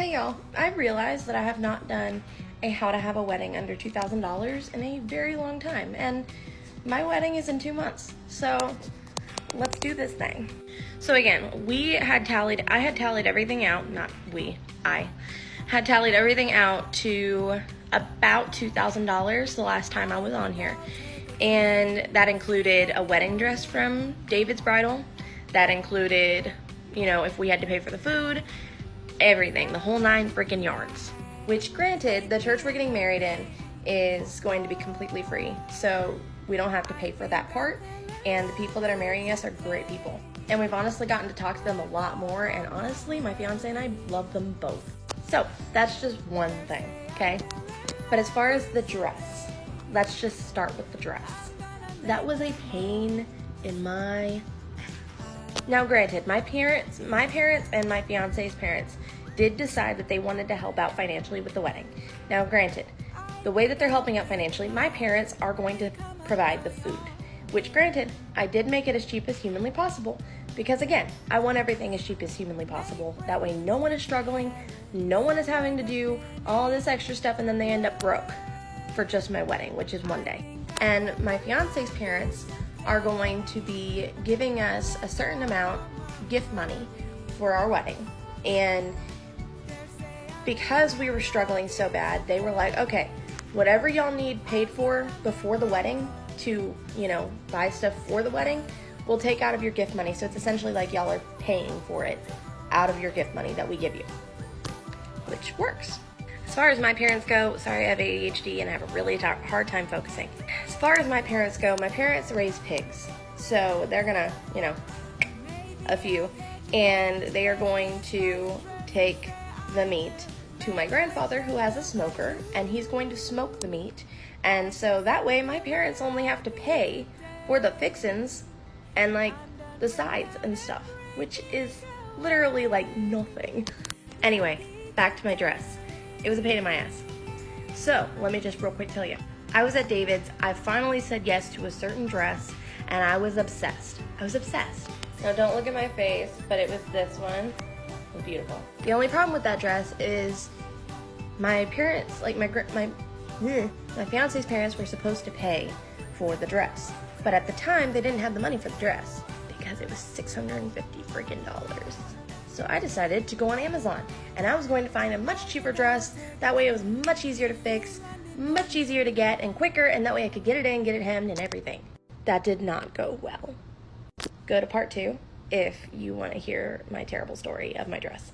Hey y'all, I realized that I have not done a how to have a wedding under $2,000 in a very long time, and my wedding is in 2 months, so let's do this thing. So again, I had tallied everything out, I had tallied everything out to about $2,000 the last time I was on here. And that included a wedding dress from David's Bridal. That included, if we had to pay for the food, everything, the whole 9 freaking yards. Which granted, the church we're getting married in is going to be completely free. So we don't have to pay for that part. And the people that are marrying us are great people. And we've honestly gotten to talk to them a lot more. And honestly, my fiance and I love them both. So that's just one thing, okay? But as far as the dress, let's just start with the dress. That was a pain in my... Now granted, my parents and my fiance's parents did decide that they wanted to help out financially with the wedding. Now granted, the way that they're helping out financially, my parents are going to provide the food. Which granted, I did make it as cheap as humanly possible. Because again, I want everything as cheap as humanly possible. That way no one is struggling, no one is having to do all this extra stuff and then they end up broke for just my wedding, which is one day. And my fiance's parents are going to be giving us a certain amount gift money for our wedding. And because we were struggling so bad, they were like, okay, whatever y'all need paid for before the wedding to, buy stuff for the wedding, we'll take out of your gift money. So it's essentially like y'all are paying for it out of your gift money that we give you, which works. As far as my parents go, sorry, I have ADHD and I have a really hard time focusing. As far as my parents go, my parents raise pigs. So they're gonna, a few, and they are going to take the meat to my grandfather who has a smoker, and he's going to smoke the meat. And so that way my parents only have to pay for the fixins and like the sides and stuff, which is literally like nothing. Anyway, back to my dress. It was a pain in my ass. So let me just real quick tell you. I was at David's. I finally said yes to a certain dress and I was obsessed. Now don't look at my face, but it was this one. It was beautiful. The only problem with that dress is my parents, like my fiance's parents were supposed to pay for the dress. But at the time, they didn't have the money for the dress because it was $650 freaking dollars. So I decided to go on Amazon and I was going to find a much cheaper dress. That way it was much easier to fix, much easier to get and quicker, and that way I could get it in, get it hemmed and everything. That did not go well. Go to part 2 if you want to hear my terrible story of my dress.